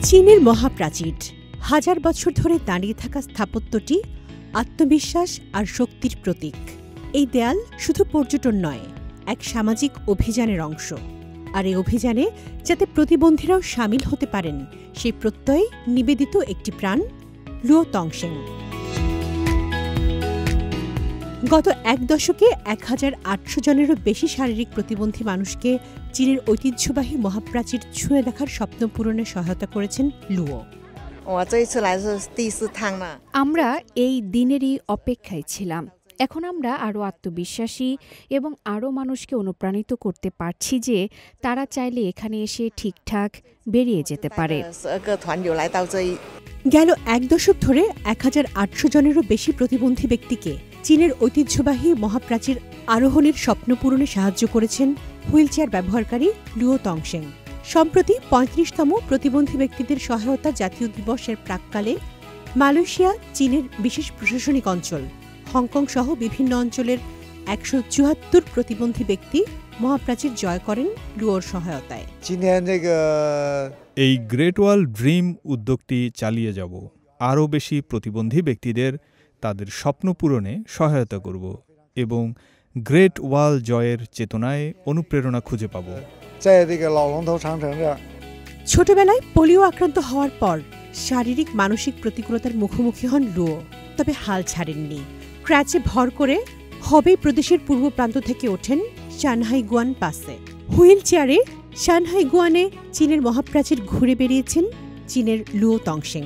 চীনের মহাপ্রাচীর হাজার বছর ধরে দাঁড়িয়ে থাকা স্থাপত্যটি আত্মবিশ্বাস আর শক্তির প্রতীক। এই দেয়াল শুধু পর্যটন নয়, এক সামাজিক অভিযানের অংশ। আর এই অভিযানে যাতে প্রতিবন্ধীরাও সামিল হতে পারেন সেই প্রত্যয়ে নিবেদিত একটি প্রাণ লুও তংশেং। গত এক দশকে ১,৮০০ জনেরও বেশি শারীরিক প্রতিবন্ধী মানুষকে চীনের ঐতিহ্যবাহী মহাপ্রাচীর ছুঁয়ে দেখার স্বপ্ন পূরণে সহায়তা করেছেন লুও। আমরা এই দিনেরই অপেক্ষায় ছিলাম। এখন আমরা আরও আত্মবিশ্বাসী এবং আরও মানুষকে অনুপ্রাণিত করতে পারছি যে তারা চাইলে এখানে এসে ঠিকঠাক বেরিয়ে যেতে পারে। গেল এক দশক ধরে ১,৮০০ জনেরও বেশি প্রতিবন্ধী ব্যক্তিকে চীনের ঐতিহ্যবাহী মহাপ্রাচীর আরোহণের স্বপ্ন পূরণে সাহায্য করেছেন হুইলচেয়ার ব্যবহারকারী লুও তংশেং। সম্প্রতি ৩৫তম প্রতিবন্ধী ব্যক্তিদের সহায়তা জাতীয় দিবসের প্রাক্কালে মালয়েশিয়া চীনের বিশেষ প্রশাসনিক অঞ্চল হংকং সহ বিভিন্ন অঞ্চলের ১৭৪ প্রতিবন্ধী ব্যক্তি মহাপ্রাচীর জয় করেন লুওর সহায়তায়। এই গ্রেট ওয়াল ড্রিম উদ্যোগটি চালিয়ে যাব। আরও বেশি প্রতিবন্ধী ব্যক্তিদের তাদের স্বপ্ন পূরণে সহায়তা করব এবং গ্রেট ওয়াল জয়ের চেতনায় অনুপ্রেরণা খুঁজে পাব। ছোটবেলায় পোলিও আক্রান্ত হওয়ার পর শারীরিক মানসিক প্রতিকূলতার মুখোমুখি হন লুও, তবে হাল ছাড়েননি। ক্র্যাচে ভর করে হবেই প্রদেশের পূর্ব প্রান্ত থেকে ওঠেন সানহাইগুয়ান পাসে। হুইল চেয়ারে সানহাইগুয়ানে চীনের মহাপ্রাচীর ঘুরে বেরিয়েছেন চীনের লুও তংশেং।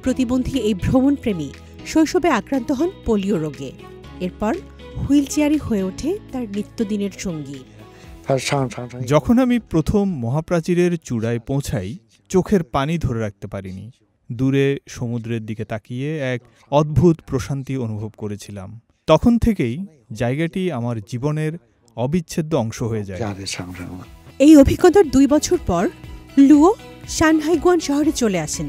প্রতিবন্ধী এই ভ্রমণপ্রেমী শৈশবে আক্রান্ত হন পোলিও রোগে। এরপর হুইল চেয়ারই হয়ে ওঠে তার নিত্যদিনের সঙ্গী। যখন আমি প্রথম মহাপ্রাচীরের চূড়ায় পৌঁছাই, চোখের পানি ধরে রাখতে পারিনি। দূরে সমুদ্রের দিকে তাকিয়ে এক অদ্ভুত প্রশান্তি অনুভব করেছিলাম। তখন থেকেই জায়গাটি আমার জীবনের অবিচ্ছেদ্য অংশ হয়ে যায়। এই অভিজ্ঞতার ২ বছর পর লুও সানহাইগুয়ান শহরে চলে আসেন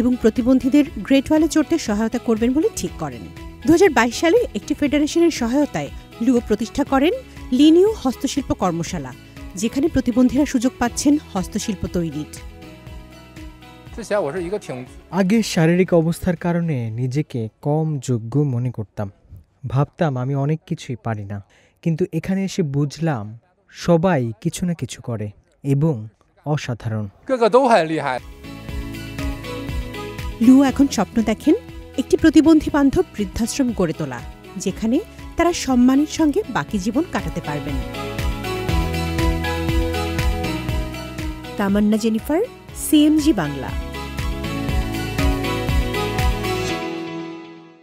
এবং প্রতিবন্ধীদের গ্রেট ওয়ালে চড়তে সহায়তা করবেন বলে ঠিক করেন। ২০২২ সালে একটি ফেডারেশনের সহায়তায় লুও প্রতিষ্ঠা করেন লিনিও হস্তশিল্প কর্মশালা, যেখানে প্রতিবন্ধীরা সুযোগ পাচ্ছেন হস্তশিল্প তৈরির। আগে শারীরিক অবস্থার কারণে নিজেকে কম যোগ্য মনে করতাম। ভাবতাম আমি অনেক কিছুই পারি না, কিন্তু এখানে এসে বুঝলাম সবাই কিছু না কিছু করে এবং অসাধারণ। লুও এখন স্বপ্ন দেখেন একটি প্রতিবন্ধী বান্ধব বৃদ্ধাশ্রম গড়ে তোলা, যেখানে তারা সম্মানের সঙ্গে বাকি জীবন কাটাতে পারবেন। তামান্না জেনিফার, সিএমজি বাংলা।